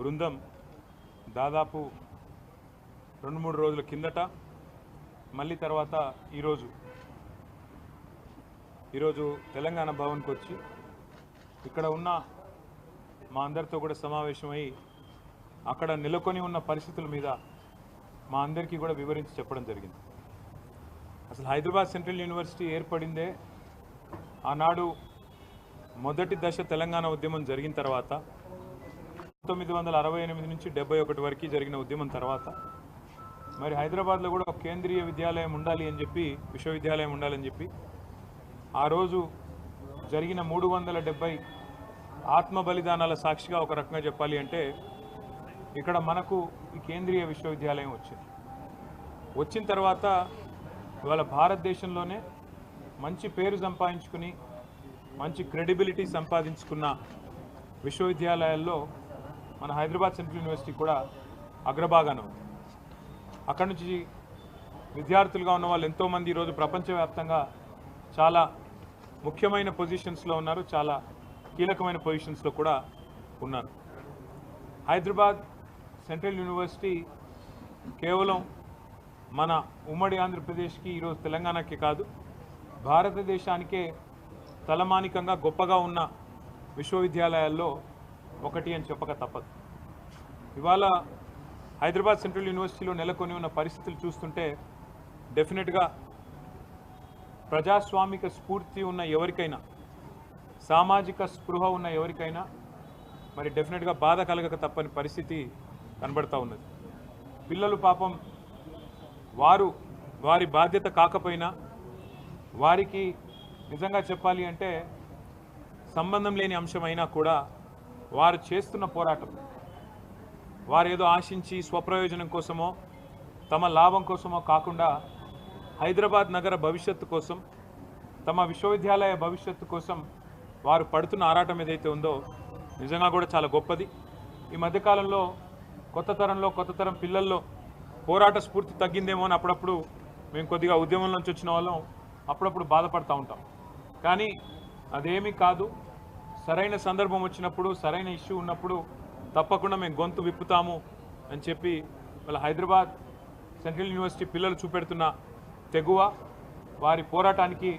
బృందం దాదాపు 2-3 రోజుల కిందట మళ్ళీ తర్వాత ఈరోజు తెలంగాణ భవన్కి వచ్చి ఇక్కడ ఉన్న మా అందరితో కూడా సమావేశమై అక్కడ నెలకొని ఉన్న పరిస్థితుల మీద మా అందరికీ కూడా వివరించి చెప్పడం జరిగింది. అసలు హైదరాబాద్ సెంట్రల్ యూనివర్సిటీ ఏర్పడిందే ఆనాడు మొదటి దశ తెలంగాణ ఉద్యమం జరిగిన తర్వాత 1968 నుంచి 71 వరకు జరిగిన ఉద్యమం తర్వాత మరి హైదరాబాద్లో కూడా ఒక కేంద్రీయ విద్యాలయం ఉండాలి అని చెప్పి, విశ్వవిద్యాలయం ఉండాలని చెప్పి ఆ రోజు జరిగిన 370 ఆత్మ బలిదానాల సాక్షిగా ఒక రకంగా చెప్పాలి అంటే ఇక్కడ మనకు ఈ కేంద్రీయ విశ్వవిద్యాలయం వచ్చిన తర్వాత ఇవాళ భారతదేశంలోనే మంచి పేరు సంపాదించుకుని మంచి క్రెడిబిలిటీ సంపాదించుకున్న విశ్వవిద్యాలయాల్లో మన హైదరాబాద్ సెంట్రల్ యూనివర్సిటీ కూడా అగ్రభాగాన ఉంది. అక్కడి నుంచి విద్యార్థులుగా ఉన్న వాళ్ళు ఎంతోమంది ఈరోజు ప్రపంచవ్యాప్తంగా చాలా ముఖ్యమైన పొజిషన్స్లో ఉన్నారు, చాలా కీలకమైన పొజిషన్స్లో కూడా ఉన్నారు. హైదరాబాద్ సెంట్రల్ యూనివర్సిటీ కేవలం మన ఉమ్మడి ఆంధ్రప్రదేశ్కి, ఈరోజు తెలంగాణకి కాదు, భారతదేశానికే తలమానికంగా గొప్పగా ఉన్న విశ్వవిద్యాలయాల్లో ఒకటి అని చెప్పక తప్పదు. ఇవాళ హైదరాబాద్ సెంట్రల్ యూనివర్సిటీలో నెలకొని ఉన్న పరిస్థితులు చూస్తుంటే డెఫినెట్గా ప్రజాస్వామిక స్ఫూర్తి ఉన్న ఎవరికైనా, సామాజిక స్పృహ ఉన్న ఎవరికైనా మరి డెఫినెట్గా బాధ కలగక తప్పని పరిస్థితి కనబడతా ఉన్నది. పిల్లలు పాపం వారి బాధ్యత కాకపోయినా వారికి నిజంగా చెప్పాలి అంటే సంబంధం లేని అంశమైనా కూడా వారు చేస్తున్న పోరాటం, వారు ఏదో ఆశించి స్వప్రయోజనం కోసమో తమ లాభం కోసమో కాకుండా హైదరాబాద్ నగర భవిష్యత్తు కోసం, తమ విశ్వవిద్యాలయ భవిష్యత్తు కోసం వారు పడుతున్న ఆరాటం ఏదైతే ఉందో నిజంగా కూడా చాలా గొప్పది. ఈ మధ్యకాలంలో కొత్త తరం పిల్లల్లో పోరాట స్ఫూర్తి తగ్గిందేమో అని అప్పుడప్పుడు మేము కొద్దిగా ఉద్యమం నుంచి వచ్చిన వాళ్ళం అప్పుడప్పుడు బాధపడుతూ ఉంటాం. కానీ అదేమీ కాదు. సరైన సందర్భం వచ్చినప్పుడు, సరైన ఇష్యూ ఉన్నప్పుడు తప్పకుండా మేము గొంతు విప్పుతాము అని చెప్పి వాళ్ళ హైదరాబాద్ సెంట్రల్ యూనివర్సిటీ పిల్లలు చూపెడుతున్న తెగువ, వారి పోరాటానికి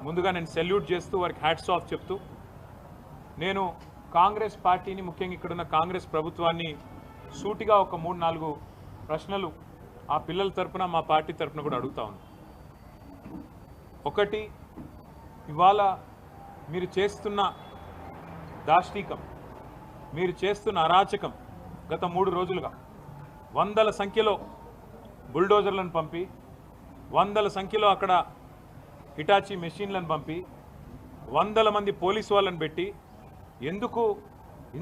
ముందుగా నేను సెల్యూట్ చేస్తూ వారికి హ్యాట్స్ ఆఫ్ చెప్తూ, నేను కాంగ్రెస్ పార్టీని, ముఖ్యంగా ఇక్కడున్న కాంగ్రెస్ ప్రభుత్వాన్ని సూటిగా ఒక 3-4 ప్రశ్నలు ఆ పిల్లల తరపున, మా పార్టీ తరపున కూడా అడుగుతా ఉన్నాను. ఒకటి, ఇవాళ మీరు చేస్తున్న దాష్టీకం, మీరు చేస్తున్న అరాచకం గత 3 రోజులుగా వందల సంఖ్యలో బుల్డోజర్లను పంపి, వందల సంఖ్యలో అక్కడ హిటాచీ మెషిన్లను పంపి, వందల మంది పోలీసు వాళ్ళని పెట్టి ఎందుకు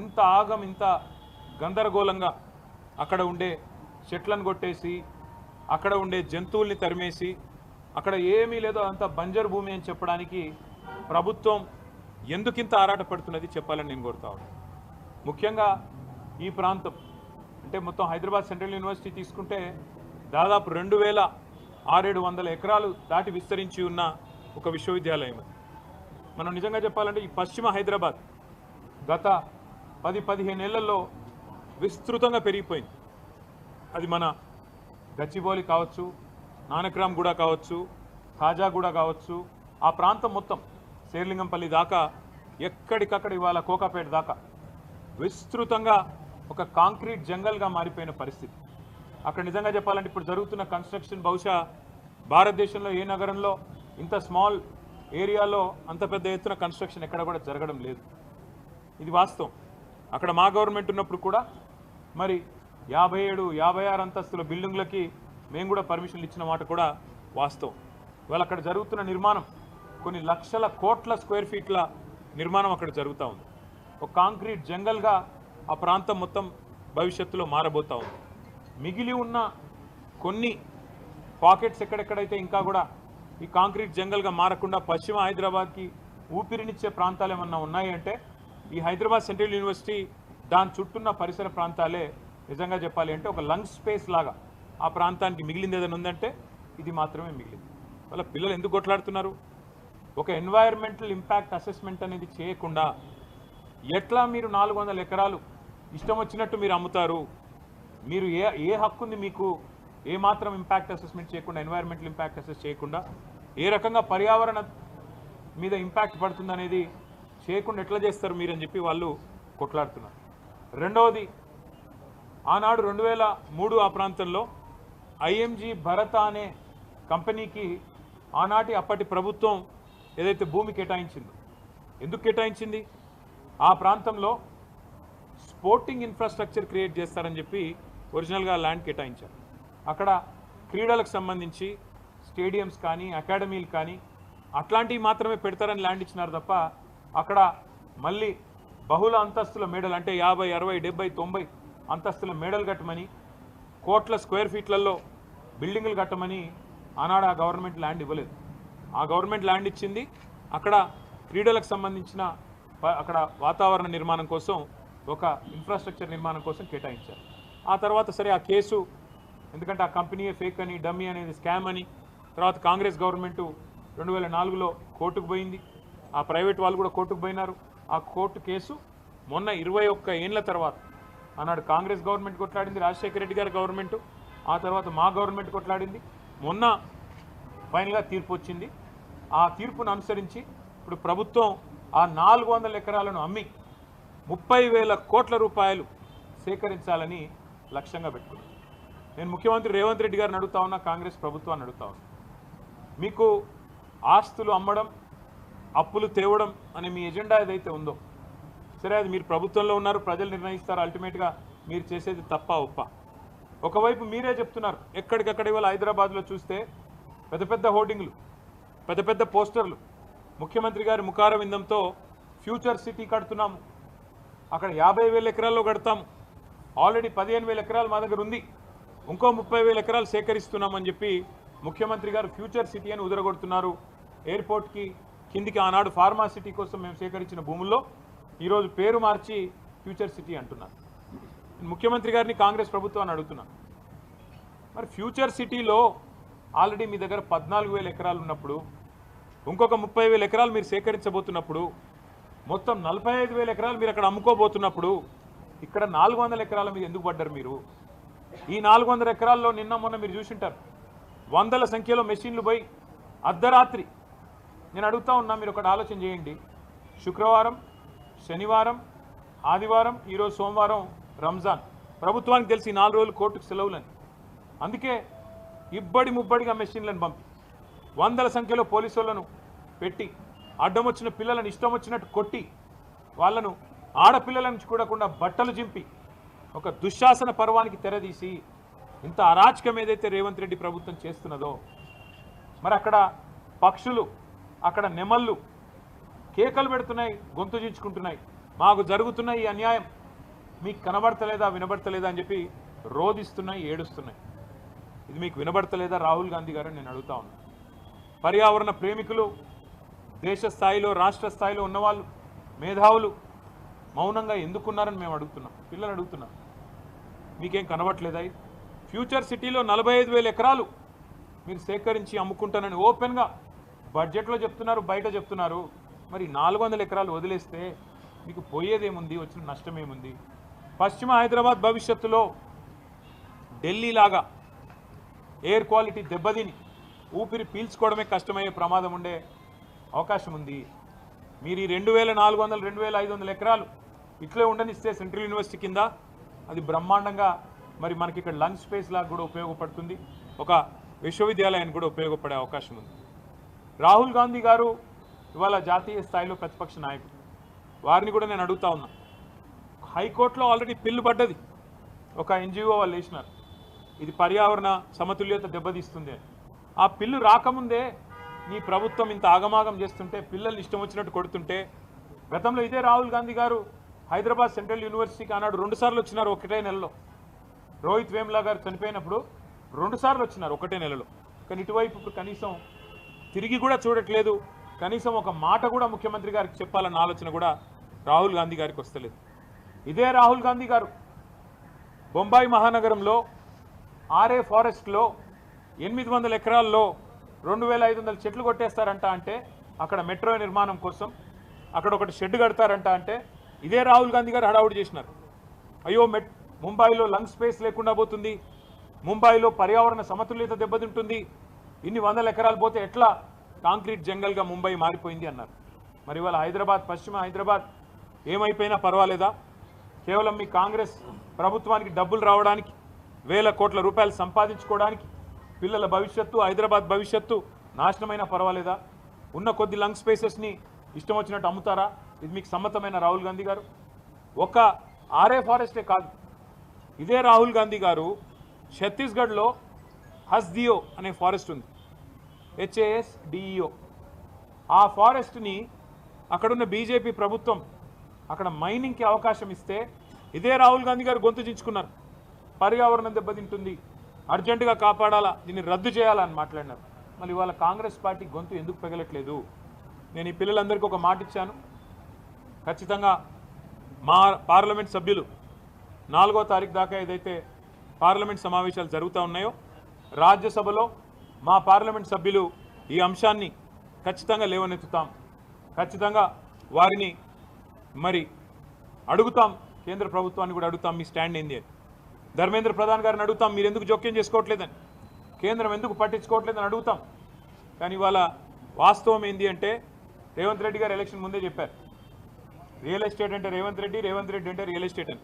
ఇంత ఇంత గందరగోళంగా అక్కడ ఉండే చెట్లను కొట్టేసి, అక్కడ ఉండే జంతువుల్ని తరిమేసి, అక్కడ ఏమీ లేదో అంత బంజరు భూమి అని చెప్పడానికి ప్రభుత్వం ఎందుకింత ఆరాటపడుతున్నది చెప్పాలని నేను కోరుతా ఉన్నాను. ముఖ్యంగా ఈ ప్రాంతం అంటే మొత్తం హైదరాబాద్ సెంట్రల్ యూనివర్సిటీ తీసుకుంటే దాదాపు 2600 ఎకరాలు దాటి విస్తరించి ఉన్న ఒక విశ్వవిద్యాలయం. మనం నిజంగా చెప్పాలంటే ఈ పశ్చిమ హైదరాబాద్ గత 10-15 ఏళ్లలో విస్తృతంగా పెరిగిపోయింది. అది మన గచ్చిబౌలి కావచ్చు, నానక్రామ్గూడ కావచ్చు, ఖాజాగూడ కావచ్చు, ఆ ప్రాంతం మొత్తం శేర్లింగంపల్లి దాకా, ఎక్కడికక్కడ ఇవాళ కోకాపేట దాకా విస్తృతంగా ఒక కాంక్రీట్ జంగల్గా మారిపోయిన పరిస్థితి. అక్కడ నిజంగా చెప్పాలంటే ఇప్పుడు జరుగుతున్న కన్స్ట్రక్షన్ బహుశా భారతదేశంలో ఏ నగరంలో ఇంత స్మాల్ ఏరియాలో అంత పెద్ద ఎత్తున కన్స్ట్రక్షన్ ఎక్కడ కూడా జరగడం లేదు. ఇది వాస్తవం. అక్కడ మా గవర్నమెంట్ ఉన్నప్పుడు కూడా మరి 57-56 అంతస్తుల బిల్డింగ్లకి మేము కూడా పర్మిషన్లు ఇచ్చిన మాట కూడా వాస్తవం. ఇవాళ అక్కడ జరుగుతున్న నిర్మాణం కొన్ని లక్షల కోట్ల స్క్వేర్ ఫీట్ల నిర్మాణం అక్కడ జరుగుతూ ఉంది. ఒక కాంక్రీట్ జంగల్గా ఆ ప్రాంతం మొత్తం భవిష్యత్తులో మారబోతూ ఉంది. మిగిలి ఉన్న కొన్ని పాకెట్స్ ఎక్కడెక్కడైతే ఇంకా కూడా ఈ కాంక్రీట్ జంగల్గా మారకుండా పశ్చిమ హైదరాబాద్కి ఊపిరినిచ్చే ప్రాంతాలు ఏమన్నా ఉన్నాయి అంటే ఈ హైదరాబాద్ సెంట్రల్ యూనివర్సిటీ, దాని చుట్టూన్న పరిసర ప్రాంతాలే నిజంగా చెప్పాలి అంటే ఒక లంగ్ స్పేస్ లాగా ఆ ప్రాంతానికి మిగిలింది ఏదైనా ఉందంటే ఇది మాత్రమే మిగిలింది. వాళ్ళ పిల్లలు ఎందుకు కొట్లాడుతున్నారు? ఒక ఎన్వైరన్మెంటల్ ఇంపాక్ట్ అసెస్మెంట్ అనేది చేయకుండా ఎట్లా మీరు 400 ఎకరాలు ఇష్టం వచ్చినట్టు మీరు అమ్ముతారు. మీరు ఏ హక్కు ఉంది మీకు? ఏ మాత్రం ఇంపాక్ట్ అసెస్మెంట్ చేయకుండా, ఎన్వైరన్మెంటల్ ఇంపాక్ట్ అసెస్ చేయకుండా, ఏ రకంగా పర్యావరణ మీద ఇంపాక్ట్ పడుతుంది అనేది చేయకుండా ఎట్లా చేస్తారు మీరు అని చెప్పి వాళ్ళు కొట్లాడుతున్నారు. రెండవది, ఆనాడు 2003 ఆ ప్రాంతంలో ఐఎంజీ భరత అనే కంపెనీకి ఆనాటి అప్పటి ప్రభుత్వం ఏదైతే భూమి కేటాయించిందో, ఎందుకు కేటాయించింది? ఆ ప్రాంతంలో స్పోర్టింగ్ ఇన్ఫ్రాస్ట్రక్చర్ క్రియేట్ చేస్తారని చెప్పి ఒరిజినల్గా ల్యాండ్ కేటాయించారు. అక్కడ క్రీడలకు సంబంధించి స్టేడియంస్ కానీ అకాడమీలు కానీ అట్లాంటివి మాత్రమే పెడతారని ల్యాండ్ ఇచ్చినారు తప్ప అక్కడ మళ్ళీ బహుళ అంతస్తుల మేడలు అంటే 50, 60, 70, 90 అంతస్తుల మేడలు కట్టమని, కోట్ల స్క్వేర్ ఫీట్లలో బిల్డింగులు కట్టమని ఆనాడు ఆ గవర్నమెంట్ ల్యాండ్ ఇవ్వలేదు. ఆ గవర్నమెంట్ ల్యాండ్ ఇచ్చింది అక్కడ క్రీడలకు సంబంధించిన అక్కడ వాతావరణ నిర్మాణం కోసం, ఒక ఇన్ఫ్రాస్ట్రక్చర్ నిర్మాణం కోసం కేటాయించారు. ఆ తర్వాత సరే ఆ కేసు, ఎందుకంటే ఆ కంపెనీయే ఫేక్ అని, డమ్మీ అనేది స్కామ్ అని, తర్వాత కాంగ్రెస్ గవర్నమెంటు 2004లో కోర్టుకు పోయింది. ఆ ప్రైవేట్ వాళ్ళు కూడా కోర్టుకు పోయినారు. ఆ కోర్టు కేసు మొన్న 21 ఏళ్ల తర్వాత ఆనాడు కాంగ్రెస్ గవర్నమెంట్ కొట్లాడింది, రాజశేఖర రెడ్డి గారి గవర్నమెంటు, ఆ తర్వాత మా గవర్నమెంట్ కొట్లాడింది. మొన్న ఫైనల్గా తీర్పు వచ్చింది. ఆ తీర్పును అనుసరించి ఇప్పుడు ప్రభుత్వం ఆ 400 ఎకరాలను అమ్మి 30,000 కోట్ల రూపాయలు సేకరించాలని లక్ష్యంగా పెట్టుకుంది. నేను ముఖ్యమంత్రి రేవంత్ రెడ్డి గారిని అడుగుతా ఉన్నా, కాంగ్రెస్ ప్రభుత్వాన్ని అడుగుతా ఉన్నా, మీకు ఆస్తులు అమ్మడం, అప్పులు తేవడం అనే మీ ఎజెండా ఏదైతే ఉందో, సరే అది మీరు ప్రభుత్వంలో ఉన్నారు, ప్రజలు నిర్ణయిస్తారు, అల్టిమేట్గా మీరు చేసేది తప్ప ఒప్ప. ఒకవైపు మీరే చెప్తున్నారు, ఎక్కడికక్కడ ఇవాళ హైదరాబాద్లో చూస్తే పెద్ద పెద్ద హోర్డింగ్లు, పెద్ద పెద్ద పోస్టర్లు, ముఖ్యమంత్రి గారి ముఖార విందంతో ఫ్యూచర్ సిటీ కడుతున్నాము, అక్కడ 50,000 ఎకరాల్లో కడతాము, ఆల్రెడీ 15,000 ఎకరాలు మా దగ్గర ఉంది, ఇంకో 30,000 ఎకరాలు సేకరిస్తున్నామని చెప్పి ముఖ్యమంత్రి గారు ఫ్యూచర్ సిటీ అని ఉదరగొడుతున్నారు. ఎయిర్పోర్ట్కి కిందికి ఆనాడు ఫార్మా సిటీ కోసం మేము సేకరించిన భూముల్లో ఈరోజు పేరు మార్చి ఫ్యూచర్ సిటీ అంటున్నారు. ముఖ్యమంత్రి గారిని కాంగ్రెస్ ప్రభుత్వాన్ని అడుగుతున్నాను, మరి ఫ్యూచర్ సిటీలో ఆల్రెడీ మీ దగ్గర 14,000 ఎకరాలు ఉన్నప్పుడు, ఇంకొక 30,000 ఎకరాలు మీరు సేకరించబోతున్నప్పుడు, మొత్తం 45,000 ఎకరాలు మీరు అక్కడ అమ్ముకోబోతున్నప్పుడు, ఇక్కడ 400 ఎకరాల మీద ఎందుకు పడ్డారు మీరు? ఈ 400 ఎకరాల్లో నిన్న మొన్న మీరు చూసింటారు, వందల సంఖ్యలో మెషిన్లు పోయి అర్ధరాత్రి, నేను అడుగుతా ఉన్నా, మీరు ఒకటి ఆలోచన చేయండి, శుక్రవారం, శనివారం, ఆదివారం, ఈరోజు సోమవారం రంజాన్, ప్రభుత్వానికి తెలిసి 4 రోజులు కోర్టుకు సెలవులని, అందుకే ఇబ్బడి ముబ్బడిగా మెషిన్లను పంపి వందల సంఖ్యలో పోలీసు వాళ్ళను పెట్టి అడ్డం వచ్చిన పిల్లలను ఇష్టం వచ్చినట్టు కొట్టి, వాళ్ళను ఆడపిల్లలను చూడకుండా బట్టలు చింపి ఒక దుశ్శాసన పర్వానికి తెరదీసి ఇంత అరాచకం ఏదైతే రేవంత్ రెడ్డి ప్రభుత్వం చేస్తున్నదో, మరి అక్కడ పక్షులు, అక్కడ నెమళ్ళు కేకలు పెడుతున్నాయి, గొంతు చించుకుంటున్నాయి, మాకు జరుగుతున్న ఈ అన్యాయం మీకు కనబడతలేదా, వినబడతలేదా అని చెప్పి రోధిస్తున్నాయి, ఏడుస్తున్నాయి. ఇది మీకు వినబడతలేదా రాహుల్ గాంధీ గారు నేను అడుగుతా ఉన్నా. పర్యావరణ ప్రేమికులు, దేశ స్థాయిలో రాష్ట్ర స్థాయిలో ఉన్నవాళ్ళు, మేధావులు మౌనంగా ఎందుకున్నారని మేము అడుగుతున్నాం, పిల్లలు అడుగుతున్నాం. మీకేం కనబడట్లేదా? ఫ్యూచర్ సిటీలో 45,000 ఎకరాలు మీరు సేకరించి అమ్ముకుంటానని ఓపెన్గా బడ్జెట్లో చెప్తున్నారు, బయట చెప్తున్నారు. మరి 400 ఎకరాలు వదిలేస్తే మీకు పోయేదేముంది, వచ్చిన నష్టం ఏముంది? పశ్చిమ హైదరాబాద్ భవిష్యత్తులో ఢిల్లీలాగా ఎయిర్ క్వాలిటీ దెబ్బతిని ఊపిరి పీల్చుకోవడమే కష్టమయ్యే ప్రమాదం ఉండే అవకాశం ఉంది. మీరు ఈ 2,400, 2,500 ఎకరాలు ఇట్లే ఉండనిస్తే సెంట్రల్ యూనివర్సిటీ కింద అది బ్రహ్మాండంగా మరి మనకి ఇక్కడ లంచ్ స్పేస్ లాగా కూడా ఉపయోగపడుతుంది, ఒక విశ్వవిద్యాలయానికి కూడా ఉపయోగపడే అవకాశం ఉంది. రాహుల్ గాంధీ గారు ఇవాళ జాతీయ స్థాయిలో ప్రతిపక్ష నాయకుడు, వారిని కూడా నేను అడుగుతా ఉన్నా, హైకోర్టులో ఆల్రెడీ పిల్లు పడ్డది, ఒక ఎన్జిఓ వాళ్ళు వేసినారు, ఇది పర్యావరణ సమతుల్యత దెబ్బతీస్తుంది అని. ఆ పిల్లు రాకముందే నీ ప్రభుత్వం ఇంత ఆగమాగం చేస్తుంటే, పిల్లల్ని ఇష్టం వచ్చినట్టు కొడుతుంటే, గతంలో ఇదే రాహుల్ గాంధీ గారు హైదరాబాద్ సెంట్రల్ యూనివర్సిటీకి ఆనాడు 2 సార్లు వచ్చినారు ఒకటే నెలలో. రోహిత్ వేములా గారు చనిపోయినప్పుడు 2 సార్లు వచ్చినారు ఒకటే నెలలో. కానీ ఇటువైపు ఇప్పుడు కనీసం తిరిగి కూడా చూడట్లేదు, కనీసం ఒక మాట కూడా ముఖ్యమంత్రి గారికి చెప్పాలన్న ఆలోచన కూడా రాహుల్ గాంధీ గారికి వస్తలేదు. ఇదే రాహుల్ గాంధీ గారు బొంబాయి మహానగరంలో ఆర్ఏ ఫారెస్ట్లో 800 ఎకరాల్లో 2,500 చెట్లు కొట్టేస్తారంట అంటే, అక్కడ మెట్రో నిర్మాణం కోసం అక్కడ ఒకటి షెడ్ కడతారంట అంటే, ఇదే రాహుల్ గాంధీ గారు హడావుడి చేసినారు. అయ్యో ముంబైలో లంగ్ స్పేస్ లేకుండా పోతుంది, ముంబైలో పర్యావరణ సమతుల్యత దెబ్బతింటుంది, ఇన్ని వందల ఎకరాలు పోతే ఎట్లా కాంక్రీట్ జంగల్గా ముంబై మారిపోయింది అన్నారు. మరి ఇవాళ హైదరాబాద్, పశ్చిమ హైదరాబాద్ ఏమైపోయినా పర్వాలేదా? కేవలం మీ కాంగ్రెస్ ప్రభుత్వానికి డబ్బులు రావడానికి, వేల కోట్ల రూపాయలు సంపాదించుకోవడానికి పిల్లల భవిష్యత్తు, హైదరాబాద్ భవిష్యత్తు నాశనమైనా పర్వాలేదా? ఉన్న కొద్ది లంగ్ స్పేసెస్ని ఇష్టం వచ్చినట్టు అమ్ముతారా? ఇది మీకు సమ్మతమైన రాహుల్ గాంధీ గారు? ఒక ఆర్ఏ ఫారెస్టే కాదు, ఇదే రాహుల్ గాంధీ గారు ఛత్తీస్గఢ్లో హస్దియో అనే ఫారెస్ట్ ఉంది, HASDEO. ఆ ఫారెస్ట్ని అక్కడున్న బీజేపీ ప్రభుత్వం అక్కడ మైనింగ్కి అవకాశం ఇస్తే ఇదే రాహుల్ గాంధీ గారు గొంతు చించుకున్నారు. పర్యావరణం దెబ్బతింటుంది, అర్జెంటుగా కాపాడాలా, దీన్ని రద్దు చేయాలని మాట్లాడినారు. మళ్ళీ ఇవాళ కాంగ్రెస్ పార్టీ గొంతు ఎందుకు పెగలట్లేదు? నేను ఈ పిల్లలందరికీ ఒక మాట ఇచ్చాను, ఖచ్చితంగా మా పార్లమెంట్ సభ్యులు 4వ తారీఖు దాకా ఏదైతే పార్లమెంట్ సమావేశాలు జరుగుతూ ఉన్నాయో, రాజ్యసభలో మా పార్లమెంట్ సభ్యులు ఈ అంశాన్ని ఖచ్చితంగా లేవనెత్తుతాం, ఖచ్చితంగా వారిని మరి అడుగుతాం, కేంద్ర ప్రభుత్వాన్ని కూడా అడుగుతాం మీ స్టాండ్ ఏంది అని. ధర్మేంద్ర ప్రధాన్ గారిని అడుగుతాం, మీరు ఎందుకు జోక్యం చేసుకోవట్లేదని, కేంద్రం ఎందుకు పట్టించుకోవట్లేదని అడుగుతాం. కానీ ఇవాళ వాస్తవం ఏంది అంటే రేవంత్ రెడ్డి గారు ఎలక్షన్ ముందే చెప్పారు, రియల్ ఎస్టేట్ అంటే రేవంత్ రెడ్డి, రేవంత్ రెడ్డి అంటే రియల్ ఎస్టేట్ అని.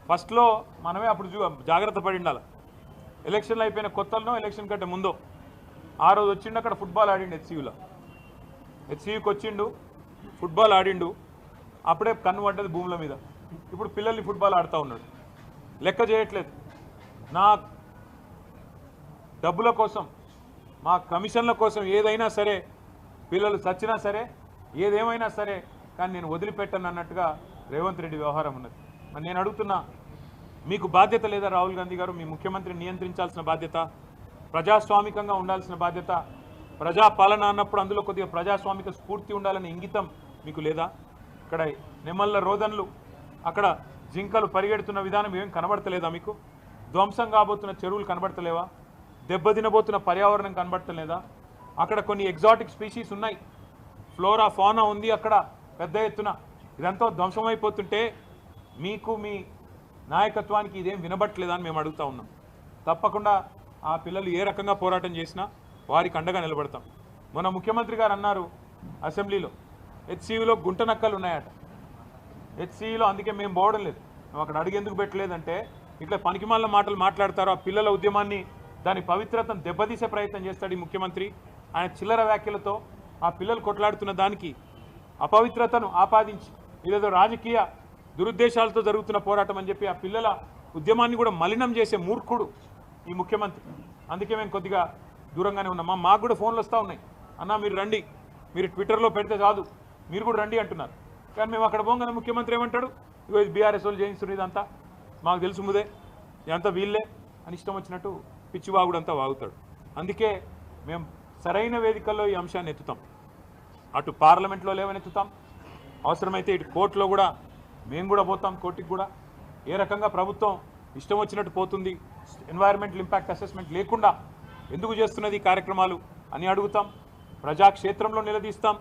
ఫస్ట్లో మనమే అప్పుడు జాగ్రత్త పడి ఉండాలి. ఎలక్షన్లు అయిపోయిన కొత్తలో, ఎలక్షన్ కంటే ముందో ఆ రోజు వచ్చిండు, అక్కడ ఫుట్బాల్ ఆడిండు హెచ్సియూలో. హెచ్సియూకి వచ్చిండు, ఫుట్బాల్ ఆడిండు, అప్పుడే కన్ను పడ్డది భూముల మీద. ఇప్పుడు పిల్లల్ని ఫుట్బాల్ ఆడుతూ ఉన్నాడు, లెక్క చేయట్లేదు. నా డబ్బుల కోసం, మా కమిషన్ల కోసం ఏదైనా సరే, పిల్లలు చచ్చినా సరే, ఏదేమైనా సరే, కానీ నేను వదిలిపెట్టను అన్నట్టుగా రేవంత్ రెడ్డి వ్యవహారం ఉన్నది. మరి నేను అడుగుతున్నా, మీకు బాధ్యత లేదా రాహుల్ గాంధీ గారు? మీ ముఖ్యమంత్రిని నియంత్రించాల్సిన బాధ్యత, ప్రజాస్వామికంగా ఉండాల్సిన బాధ్యత, ప్రజాపాలన అన్నప్పుడు అందులో కొద్దిగా ప్రజాస్వామిక స్ఫూర్తి ఉండాలనే ఇంగితం మీకు లేదా? ఇక్కడ నెమళ్ళ రోదన్లు, అక్కడ జింకలు పరిగెడుతున్న విధానం ఏం కనబడతలేదా మీకు? ధ్వంసం కాబోతున్న చెరువులు కనబడతలేవా? దెబ్బతినబోతున్న పర్యావరణం కనబడతలేదా? అక్కడ కొన్ని ఎగ్జాటిక్ స్పీషీస్ ఉన్నాయి, ఫ్లోరా ఫానా ఉంది అక్కడ పెద్ద ఎత్తున. ఇదంతా ధ్వంసమైపోతుంటే మీకు, మీ నాయకత్వానికి ఇదేం వినబట్టలేదా అని మేము అడుగుతూ ఉన్నాం. తప్పకుండా ఆ పిల్లలు ఏ రకంగా పోరాటం చేసినా వారికి అండగా నిలబడతాం. మన ముఖ్యమంత్రి గారు అన్నారు అసెంబ్లీలో, హెచ్సియూలో గుంట నక్కలు ఉన్నాయట. హెచ్సియూలో అందుకే మేము పోవడం లేదు, మేము అక్కడ అడిగేందుకు పెట్టలేదంటే ఇట్లా పనికిమాలిన మాటలు మాట్లాడతారు. ఆ పిల్లల ఉద్యమాన్ని, దాని పవిత్రతను దెబ్బతీసే ప్రయత్నం చేస్తాడు ఈ ముఖ్యమంత్రి. ఆయన చిల్లర వ్యాఖ్యలతో ఆ పిల్లలు కొట్లాడుతున్న దానికి అపవిత్రతను ఆపాదించి ఇదేదో రాజకీయ దురుద్దేశాలతో జరుగుతున్న పోరాటం అని చెప్పి ఆ పిల్లల ఉద్యమాన్ని కూడా మలినం చేసే మూర్ఖుడు ఈ ముఖ్యమంత్రి. అందుకే మేము కొద్దిగా దూరంగానే ఉన్నాం. మాకు కూడా ఫోన్లు వస్తూ ఉన్నాయి, అన్న మీరు రండి, మీరు ట్విట్టర్లో పెడితే కాదు, మీరు కూడా రండి అంటున్నారు. కానీ మేము అక్కడ పోగానే ముఖ్యమంత్రి ఏమంటాడు, ఇగో ఇది బీఆర్ఎస్ వాళ్ళు చేయిస్తున్నారు, ఇదంతా మాకు తెలుసు ముదే, ఇదంతా వీళ్ళే అని ఇష్టం వచ్చినట్టు పిచ్చివాగుడంతా వాగుతాడు. అందుకే మేము సరైన వేదికల్లో ఈ అంశాన్ని ఎత్తుతాం. అటు పార్లమెంట్లో లేవనెత్తుతాం, అవసరమైతే ఇటు కోర్టులో కూడా మేము కూడా పోతాం, కోర్టుకి కూడా. ఏ రకంగా ప్రభుత్వం ఇష్టం వచ్చినట్టు పోతుంది, ఎన్వైరన్మెంటల్ ఇంపాక్ట్ అసెస్మెంట్ లేకుండా ఎందుకు చేస్తున్నది ఈ కార్యక్రమాలు అని అడుగుతాం. ప్రజాక్షేత్రంలో నిలదీస్తాం,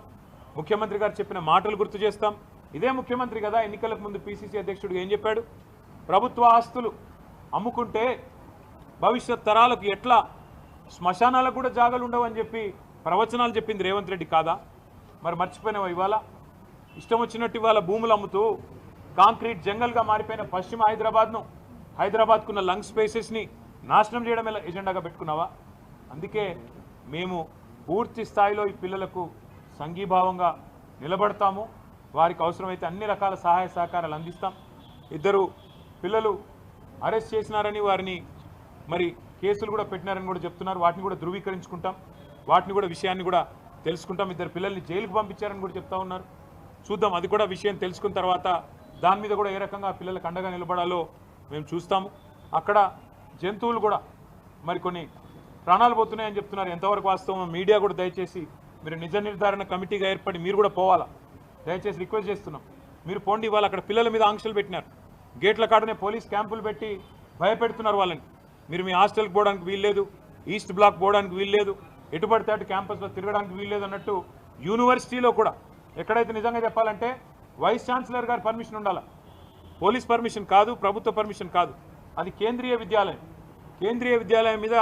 ముఖ్యమంత్రి గారు చెప్పిన మాటలు గుర్తు చేస్తాం. ఇదే ముఖ్యమంత్రి కదా ఎన్నికలకు ముందు పిసిసి అధ్యక్షుడు ఏం చెప్పాడు, ప్రభుత్వ ఆస్తులు అమ్ముకుంటే భవిష్యత్ తరాలకు ఎట్లా శ్మశానాలకు కూడా జాగాలు ఉండవని చెప్పి ప్రవచనాలు చెప్పింది రేవంత్ రెడ్డి కాదా? మరి మర్చిపోయినావా? ఇవాళ ఇష్టం వచ్చినట్టు ఇవాళ భూములు అమ్ముతూ కాంక్రీట్ జంగల్గా మారిపోయిన పశ్చిమ హైదరాబాద్కున్న లంగ్ స్పేసెస్ని నాశనం చేయడం ఎజెండాగా పెట్టుకున్నావా? అందుకే మేము పూర్తి స్థాయిలో ఈ పిల్లలకు సంఘీభావంగా నిలబడతాము, వారికి అవసరమైతే అన్ని రకాల సహాయ సహకారాలు అందిస్తాం. 2 పిల్లలు అరెస్ట్ చేసినారని, వారిని మరి కేసులు కూడా పెట్టినారని కూడా చెప్తున్నారు. వాటిని కూడా ధృవీకరించుకుంటాం, వాటిని కూడా విషయాన్ని కూడా తెలుసుకుంటాం. 2 పిల్లల్ని జైలుకు పంపించారని కూడా చెప్తా ఉన్నారు. చూద్దాం, అది కూడా విషయం తెలుసుకున్న తర్వాత దాని మీద కూడా ఏ రకంగా పిల్లలకు అండగా నిలబడాలో మేము చూస్తాము. అక్కడ జంతువులు కూడా మరి కొన్ని ప్రాణాలు పోతున్నాయని చెప్తున్నారు. ఎంతవరకు వాస్తవం మీడియా కూడా దయచేసి మీరు నిజ నిర్ధారణ కమిటీగా ఏర్పడి మీరు కూడా పోవాలా, దయచేసి రిక్వెస్ట్ చేస్తున్నాం. మీరు పోండి. ఇవాళ అక్కడ పిల్లల మీద ఆంక్షలు పెట్టినారు, గేట్ల కాడనే పోలీస్ క్యాంపులు పెట్టి భయపెడుతున్నారు వాళ్ళని. మీరు మీ హాస్టల్కి పోవడానికి వీల్లేదు, ఈస్ట్ బ్లాక్ పోవడానికి వీల్లేదు, ఎటు పడితే అటు క్యాంపస్లో తిరగడానికి వీల్లేదు అన్నట్టు యూనివర్సిటీలో కూడా ఎక్కడైతే నిజంగా చెప్పాలంటే వైస్ ఛాన్సలర్ గారి పర్మిషన్ ఉండాలి. పోలీస్ పర్మిషన్ కాదు, ప్రభుత్వ పర్మిషన్ కాదు, అది కేంద్రీయ విద్యాలయం. కేంద్రీయ విద్యాలయం మీద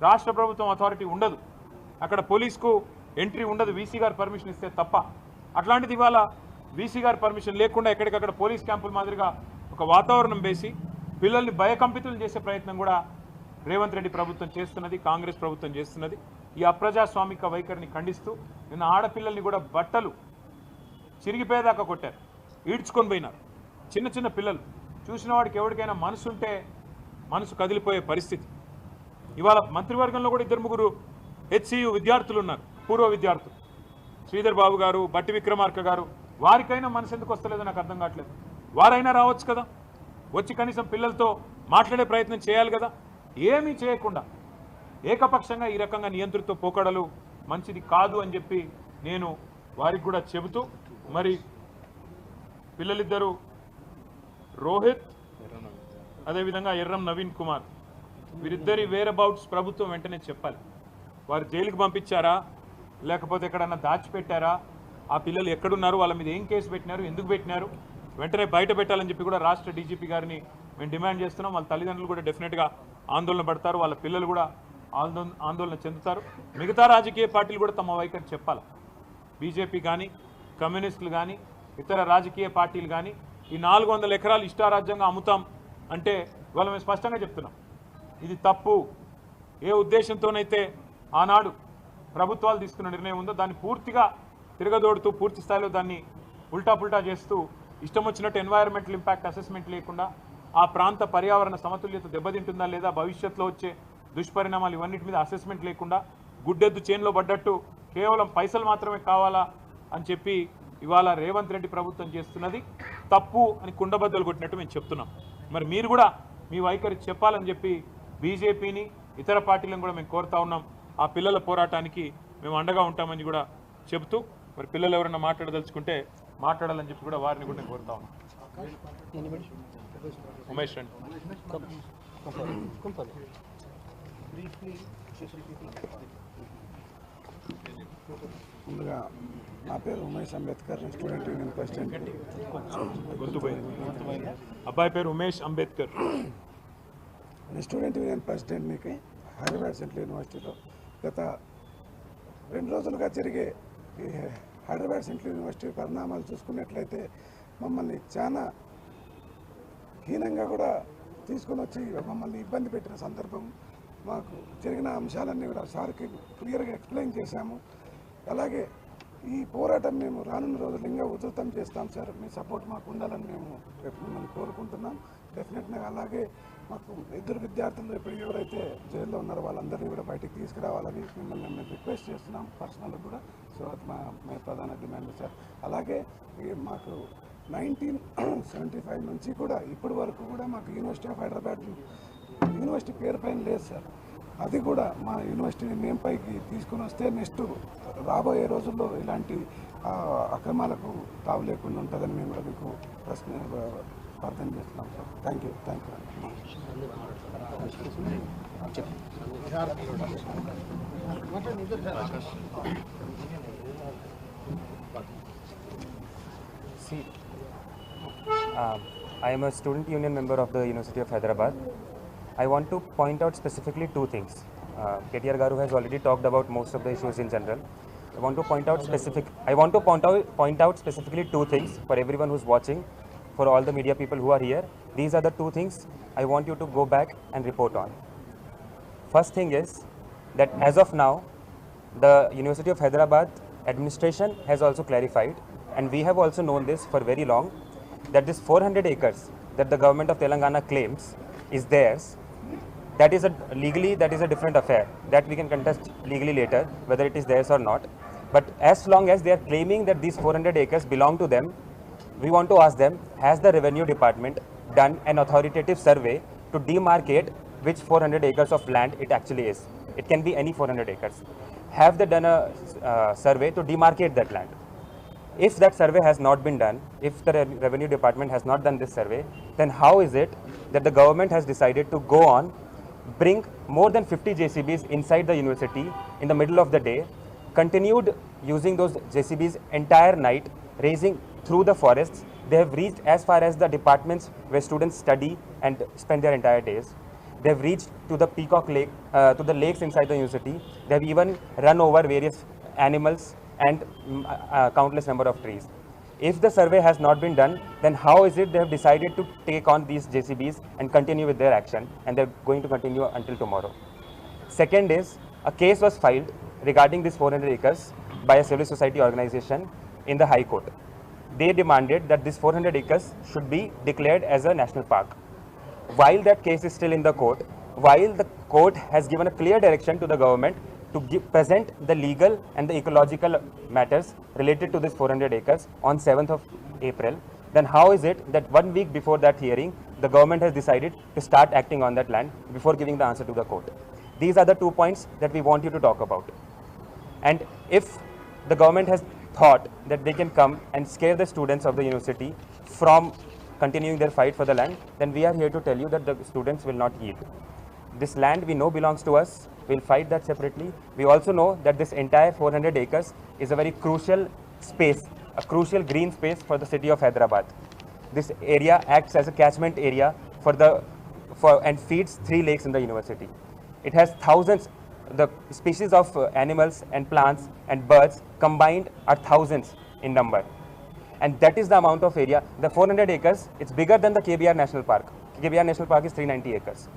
రాష్ట్ర ప్రభుత్వం అథారిటీ ఉండదు, అక్కడ పోలీస్కు ఎంట్రీ ఉండదు, వీసీ గారు పర్మిషన్ ఇస్తే తప్ప. అట్లాంటిది ఇవాళ వీసీ గారు పర్మిషన్ లేకుండా ఎక్కడికక్కడ పోలీస్ క్యాంపుల మాదిరిగా ఒక వాతావరణం వేసి పిల్లల్ని భయకంపితులు చేసే ప్రయత్నం కూడా రేవంత్ రెడ్డి ప్రభుత్వం చేస్తున్నది, కాంగ్రెస్ ప్రభుత్వం చేస్తున్నది. ఈ అప్రజాస్వామిక వైఖరిని ఖండిస్తూ నిన్న ఆడపిల్లల్ని కూడా బట్టలు చిరిగిపోయేదాకా కొట్టారు, ఈడ్చుకొని పోయినారు. చిన్న చిన్న పిల్లలు చూసిన వాడికి ఎవరికైనా మనసు ఉంటే మనసు కదిలిపోయే పరిస్థితి. ఇవాళ మంత్రివర్గంలో కూడా 2-3 హెచ్సియు విద్యార్థులు ఉన్నారు, పూర్వ విద్యార్థులు, శ్రీధర్ బాబు గారు, బట్టి విక్రమార్క గారు. వారికైనా మనసు ఎందుకు వస్తలేదో నాకు అర్థం కావట్లేదు. వారైనా రావచ్చు కదా, వచ్చి కనీసం పిల్లలతో మాట్లాడే ప్రయత్నం చేయాలి కదా. ఏమీ చేయకుండా ఏకపక్షంగా ఈ రకంగా నియంత్రిత పోకడలు మంచిది కాదు అని చెప్పి నేను వారికి కూడా చెబుతూ, మరి పిల్లలిద్దరూ రోహిత్ అదేవిధంగా ఎర్రం నవీన్ కుమార్, వీరిద్దరి వేరబౌట్స్ ప్రభుత్వం వెంటనే చెప్పాలి. వారు జైలుకి పంపించారా లేకపోతే ఎక్కడన్నా దాచిపెట్టారా, ఆ పిల్లలు ఎక్కడున్నారు, వాళ్ళ మీద ఏం కేసు పెట్టినారు, ఎందుకు పెట్టినారు, వెంటనే బయట పెట్టాలని చెప్పి కూడా రాష్ట్ర డీజీపీ గారిని మేము డిమాండ్ చేస్తున్నాం. వాళ్ళ తల్లిదండ్రులు కూడా డెఫినెట్గా ఆందోళన పడతారు, వాళ్ళ పిల్లలు కూడా ఆందోళన చెందుతారు. మిగతా రాజకీయ పార్టీలు కూడా తమ వైఖరి చెప్పాలి. బీజేపీ కానీ, కమ్యూనిస్టులు కానీ, ఇతర రాజకీయ పార్టీలు కానీ ఈ 400 ఎకరాలు ఇష్టారాజ్యంగా అమ్ముతాం అంటే ఇవాళ మేము స్పష్టంగా చెప్తున్నాం, ఇది తప్పు. ఏ ఉద్దేశంతోనైతే ఆనాడు ప్రభుత్వాలు తీసుకున్న నిర్ణయం ఉందో దాన్ని పూర్తిగా తిరగదోడుతూ పూర్తి స్థాయిలో దాన్ని ఉల్టా చేస్తూ ఇష్టం వచ్చినట్టు ఎన్వైరన్మెంటల్ ఇంపాక్ట్ అసెస్మెంట్ లేకుండా ఆ ప్రాంత పర్యావరణ సమతుల్యత దెబ్బతింటుందా లేదా, భవిష్యత్తులో వచ్చే దుష్పరిణామాలు ఇవన్నిటి మీద అసెస్మెంట్ లేకుండా గుడ్డెద్దు చేన్లో పడ్డట్టు కేవలం పైసలు మాత్రమే కావాలా అని చెప్పి ఇవాళ రేవంత్ రెడ్డి ప్రభుత్వం చేస్తున్నది తప్పు అని కుండబద్దలు కొట్టినట్టు మేము చెప్తున్నాం. మరి మీరు కూడా మీ వైఖరి చెప్పాలని చెప్పి బీజేపీని ఇతర పార్టీలను కూడా మేము కోరుతా ఉన్నాం. ఆ పిల్లల పోరాటానికి మేము అండగా ఉంటామని కూడా చెబుతూ, మరి పిల్లలు ఎవరైనా మాట్లాడదలుచుకుంటే మాట్లాడాలని చెప్పి కూడా వారిని కూడా నేను కోరుతా ఉన్నాం. ఉమేష్ రండి. ముందుగా నా పేరు Umesh Ambedkar, student union president. అబ్బాయి పేరు ఉమేష్ అంబేద్కర్, స్టూడెంట్ యూనియన్ ప్రెసిడెంట్కి హైదరాబాద్ సెంట్రల్ యూనివర్సిటీలో గత 2 రోజులుగా జరిగే ఈ హైదరాబాద్ సెంట్రల్ యూనివర్సిటీ పరిణామాలు చూసుకున్నట్లయితే మమ్మల్ని చాలా హీనంగా కూడా తీసుకొని వచ్చి మమ్మల్ని ఇబ్బంది పెట్టిన సందర్భం. మాకు జరిగిన అంశాలన్నీ కూడా సార్కి క్లియర్గా ఎక్స్ప్లెయిన్ చేశాము. అలాగే ఈ పోరాటం మేము రానున్న రోజులు ఇంకా ఉధృతం చేస్తాం సార్, మీ సపోర్ట్ మాకు ఉండాలని మేము మిమ్మల్ని కోరుకుంటున్నాం డెఫినెట్గా. అలాగే మాకు 2 విద్యార్థులు ఇప్పుడు ఎవరైతే జైల్లో ఉన్నారో వాళ్ళందరినీ కూడా బయటికి తీసుకురావాలని మిమ్మల్ని మేము రిక్వెస్ట్ చేస్తున్నాం పర్సనల్గా కూడా. సో అది మా ప్రధాన డిమాండ్ సార్. అలాగే మాకు 1975 నుంచి కూడా ఇప్పటి వరకు కూడా మాకు యూనివర్సిటీ ఆఫ్ హైదరాబాద్ యూనివర్సిటీ పేరు పైన లేదు సార్. అది కూడా మా యూనివర్సిటీని మేము పైకి తీసుకుని వస్తే నెక్స్ట్ రాబోయే రోజుల్లో ఇలాంటి అక్రమాలకు తావు లేకుండా ఉంటుందని మేము కూడా మీకు ప్రార్థన చేస్తున్నాం sir. Thank you. I am a student union member of the University of Hyderabad. I want to point out specifically 2 things. KTR Garu has already talked about most of the issues in general. I want to point out specifically 2 things for everyone who's watching, for all the media people who are here. These are the 2 things I want you to go back and report on. First thing is that as of now, the University of Hyderabad administration has also clarified, and we have also known this for very long, that this 400 acres that the government of Telangana claims is theirs, that is a different affair that we can contest legally later whether it is theirs or not. But as long as they are claiming that these 400 acres belong to them, we want to ask them, has the revenue department done an authoritative survey to demarcate which 400 acres of land it actually is? It can be any 400 acres. Have they done a survey to demarcate that land? If that survey has not been done, if the revenue department has not done this survey, then how is it that the government has decided to go on, bring more than 50 JCBs inside the university in the middle of the day, continued using those JCBs entire night, raising through the forests, They have reached as far as the departments where students study and spend their entire days. They have reached to the Peacock Lake, to the lakes inside the university. They have even run over various animals and countless number of trees. If the survey has not been done, then how is it they have decided to take on these JCBs and continue with their action, and they're going to continue until tomorrow? Second is, a case was filed regarding this 400 acres by a civil society organization in the High Court. They demanded that this 400 acres should be declared as a national park. While that case is still in the court, while the court has given a clear direction to the government to present the legal and the ecological matters related to this 400 acres on 7th of April, then how is it that 1 week before that hearing, the government has decided to start acting on that land before giving the answer to the court? These are the 2 points that we want you to talk about. And if the government has thought that they can come and scare the students of the university from continuing their fight for the land, then we are here to tell you that the students will not yield. This land we know belongs to us. We'll fight that separately. We also know that this entire 400 acres is a very crucial space, a crucial green space for the city of Hyderabad. This area acts as a catchment area and feeds 3 lakes in the university. It has thousands, the species of animals and plants and birds combined are thousands in number. And that is the amount of area. The 400 acres, it's bigger than the KBR National Park. KBR National Park is 390 acres.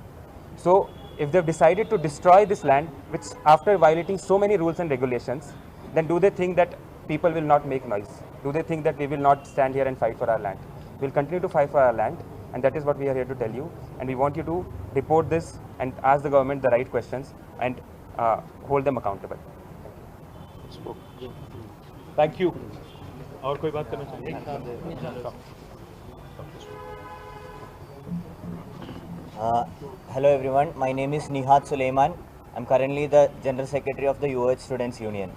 So if they've decided to destroy this land, which after violating so many rules and regulations, then do they think that people will not make noise? Do they think that we will not stand here and fight for our land? We'll continue to fight for our land, and that is what we are here to tell you. And we want you to report this and ask the government the right questions and hold them accountable. Thank you. और कोई बात करना चाहिए? Hello everyone, my name is Nihat Suleiman. I'm currently the General Secretary of the UH Students Union.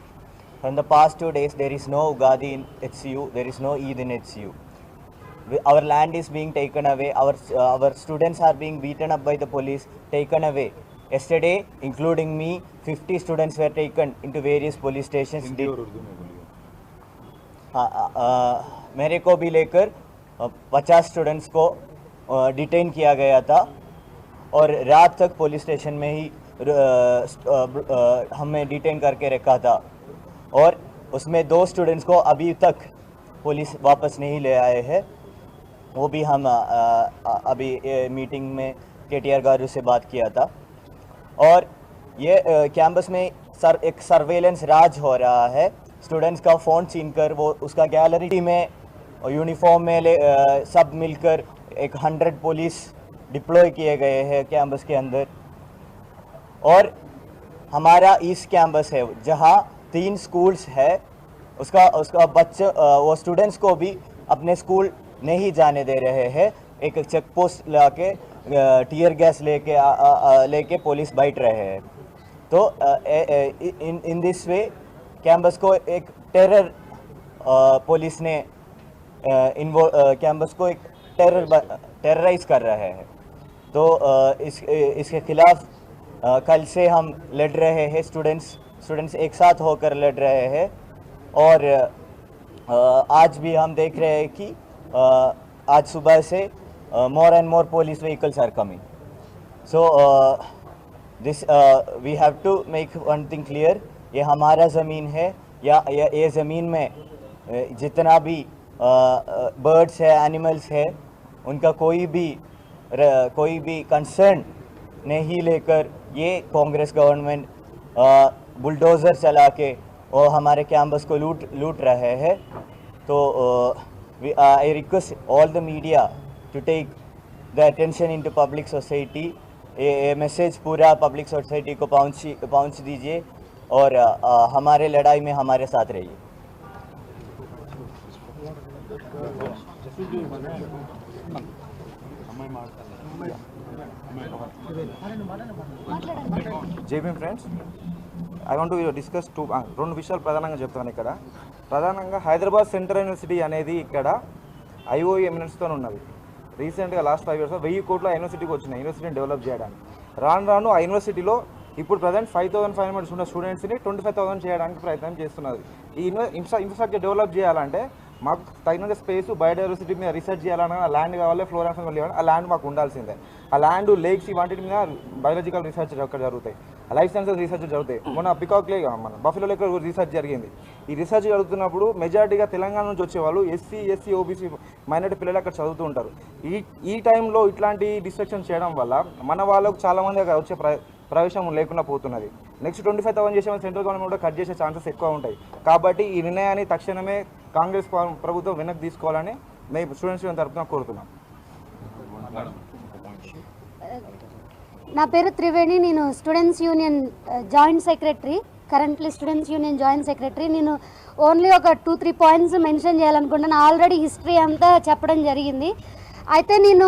From the past 2 days, there is no Ugadi in HCU, there is no Eid in HCU. Our land is being taken away, our students are being beaten up by the police, taken away. Yesterday, including me, 50 students were taken into various police stations. मेरे को भी लेकर 50 students को detain किया गया था और रात तक पुलिस स्टेशन में ही हमें डिटेन करके रखा था और उसमें 2 स्टूडेंट्स को अभी तक पुलिस वापस नहीं ले आए हैं. वो भी हम अभी मीटिंग में KTR गारू से बात किया था. और ये कैंपस में एक सर्वेलेंस राज हो रहा है. स्टूडेंट्स का फ़ोन छीनकर वो उसका गैलरी में यूनिफॉर्म में सब मिलकर 100 पुलिस डिप्लॉय किए गए हैं कैंपस के अंदर. और हमारा ईस्ट कैंपस है जहां 3 स्कूल्स है, उसका बच्चे वो स्टूडेंट्स को भी अपने स्कूल नहीं जाने दे रहे हैं. एक चेक पोस्ट लाके टीयर गैस लेके पुलिस बैठ रहे हैं. तो इन दिस वे कैंपस को एक पुलिस ने कैंपस को एक टेरराइज कर रहे हैं. तो इसके खिलाफ कल से हम लड़ रहे हैं. स्टूडेंट्स एक साथ होकर लड़ रहे हैं. और आज भी हम देख रहे हैं कि आज सुबह से more and more police vehicles are coming. So this we have to make one thing clear. ये हमारा ज़मीन है या ये ज़मीन में जितना भी बर्ड्स है, एनिमल्स है, उनका कोई भी कंसर्न नहीं लेकर ये कांग्रेस गवर्नमेंट बुलडोज़र चला के और हमारे कैंपस को लूट रहे हैं. तो I request all the media to take the attention into public society. ये मैसेज पूरा पब्लिक सोसाइटी को पहुंच दीजिए और हमारे लड़ाई में हमारे साथ रहिए. Jai Bhim friends, I want to discuss 2 విషయాలు ప్రధానంగా చెప్తాను. ఇక్కడ ప్రధానంగా హైదరాబాద్ సెంట్రల్ యూనివర్సిటీ అనేది ఇక్కడ IOE ఎమినెన్స్తో ఉన్నది. రీసెంట్గా లాస్ట్ 5 years 1000 కోట్ల యూనివర్సిటీకి వచ్చినాయి యూనివర్సిటీని డెవలప్ చేయడానికి. రాను ఆ యూనివర్సిటీలో ఇప్పుడు ప్రజెంట్ 5500 ఉన్న స్టూడెంట్స్ని 25,000 చేయడానికి ప్రయత్నం చేస్తున్నది. ఈ ఇన్ఫ్రాస్ట్రక్చర్ డెవలప్ చేయాలంటే మాకు తగినంత స్పేస్ బయోడైవర్సిటీ మీద రీసెర్చ్ చేయాలన్నా ల్యాండ్ కావాలి, ఫ్లోరా కావాలి, ఆ ల్యాండ్ మాకు ఉండాల్సిందే. ఆ ల్యాండ్, లేక్స్ ఇవాటి మీద బయాలజికల్ రీసెర్చ్ అక్కడ జరుగుతాయి, లైఫ్ సైన్సెస్ రీసెర్చ్ జరుగుతాయి. మన పికాక్ లేక్, మన బఫెలో లేక్ రీసెర్చ్ జరిగింది. ఈ రీసెర్చ్ జరుగుతున్నప్పుడు మెజారిటీగా తెలంగాణ నుంచి వచ్చేవాళ్ళు ఎస్సీ ఓబీసీ మైనారిటీ పిల్లలు అక్కడ చదువుతూ ఉంటారు. ఈ టైంలో ఇట్లాంటి డిస్ట్రక్షన్ చేయడం వల్ల మన వాళ్ళకు చాలామంది అక్కడ వచ్చే ప్రవేశం లేకుండా పోతున్నది. నెక్స్ట్ 25,000 చేసే సెంట్రల్ గవర్నమెంట్ కూడా కట్ చేసే ఛాన్సెస్ ఎక్కువ ఉంటాయి. కాబట్టి ఈ నిర్ణయాన్ని తక్షణమే కాంగ్రెస్ ప్రభుత్వం వెనక్కి తీసుకోవాలని మేము స్టూడెంట్స్ తరఫున కోరుతున్నాం. నా పేరు త్రివేణి, నేను students union joint secretary, currently students union joint secretary. నేను ఓన్లీ ఒక 2-3 పాయింట్స్ మెన్షన్ చేయాలనుకుంటున్నాను. ఆల్రెడీ హిస్టరీ అంతా చెప్పడం జరిగింది. అయితే నేను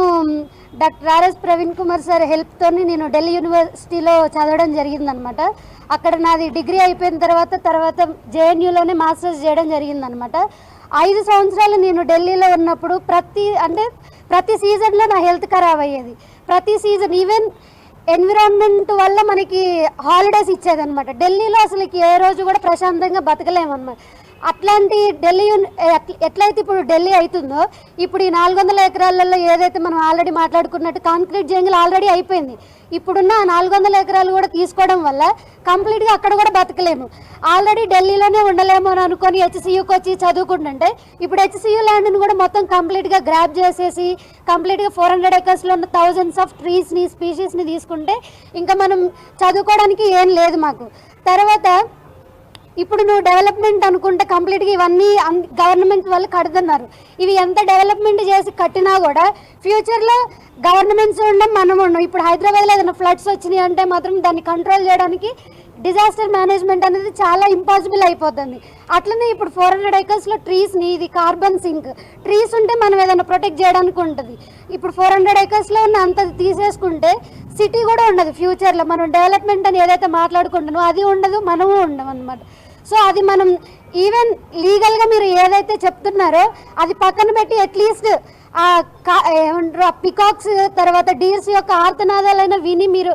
doctor RS Praveen Kumar sir హెల్ప్తో నేను ఢిల్లీ యూనివర్సిటీలో చదవడం జరిగిందనమాట. అక్కడ నాది డిగ్రీ అయిపోయిన తర్వాత జేఎన్యూలోనే మాస్టర్స్ చేయడం జరిగిందనమాట. 5 సంవత్సరాలు నేను ఢిల్లీలో ఉన్నప్పుడు ప్రతి సీజన్లో నా హెల్త్ ఖరాబ్ అయ్యేది. ప్రతి సీజన్ ఈవెన్ ఎన్విరాన్మెంట్ వల్ల మనకి హాలిడేస్ ఇచ్చేదనమాట. ఢిల్లీలో అసలు ఏ రోజు కూడా ప్రశాంతంగా బతకలేమన్నమాట. అట్లాంటి ఢిల్లీ ఎట్లయితే ఇప్పుడు ఢిల్లీ అవుతుందో, ఇప్పుడు ఈ 400 ఎకరాలలో ఏదైతే మనం ఆల్రెడీ మాట్లాడుకున్నట్టు కాంక్రీట్ జంగిల్ ఆల్రెడీ అయిపోయింది. ఇప్పుడున్న 400 ఎకరాలు కూడా తీసుకోవడం వల్ల కంప్లీట్గా అక్కడ కూడా బతకలేము. ఆల్రెడీ ఢిల్లీలోనే ఉండలేము అని అనుకొని హెచ్సియూకి వచ్చి చదువుకుంటుంటే, ఇప్పుడు హెచ్సియూ ల్యాండ్ని కూడా మొత్తం కంప్లీట్గా గ్రాప్ చేసేసి కంప్లీట్గా 400 ఎకర్స్లో ఉన్న థౌజండ్స్ ఆఫ్ ట్రీస్ని, స్పీషీస్ని తీసుకుంటే ఇంకా మనం చదువుకోవడానికి ఏం లేదు మాకు. తర్వాత ఇప్పుడు నువ్వు డెవలప్మెంట్ అనుకుంటే కంప్లీట్గా ఇవన్నీ గవర్నమెంట్ వాళ్ళు కడుతున్నారు. ఇవి ఎంత డెవలప్మెంట్ చేసి కట్టినా కూడా ఫ్యూచర్లో గవర్నమెంట్స్ ఉండడం, మనం ఉండం. ఇప్పుడు హైదరాబాద్లో ఏదైనా ఫ్లడ్స్ వచ్చినాయి అంటే మాత్రం దాన్ని కంట్రోల్ చేయడానికి డిజాస్టర్ మేనేజ్మెంట్ అనేది చాలా ఇంపాసిబుల్ అయిపోతుంది. అట్లనే ఇప్పుడు 400 ఎకర్స్లో ట్రీస్ని, ఇది కార్బన్ సింక్, ట్రీస్ ఉంటే మనం ఏదైనా ప్రొటెక్ట్ చేయడానికి ఉంటుంది. ఇప్పుడు 400 ఎకర్స్లో ఉన్న అంత తీసేసుకుంటే సిటీ కూడా ఉండదు. ఫ్యూచర్లో మనం డెవలప్మెంట్ అని ఏదైతే మాట్లాడుకుంటున్నామో అది ఉండదు, మనము ఉండం అనమాట. సో అది మనం ఈవెన్ లీగల్గా మీరు ఏదైతే చెప్తున్నారో అది పక్కన పెట్టి అట్లీస్ట్ ఏమంటారు పికాక్స్ తర్వాత డీర్స్ యొక్క ఆర్తనాదాలైనా విని మీరు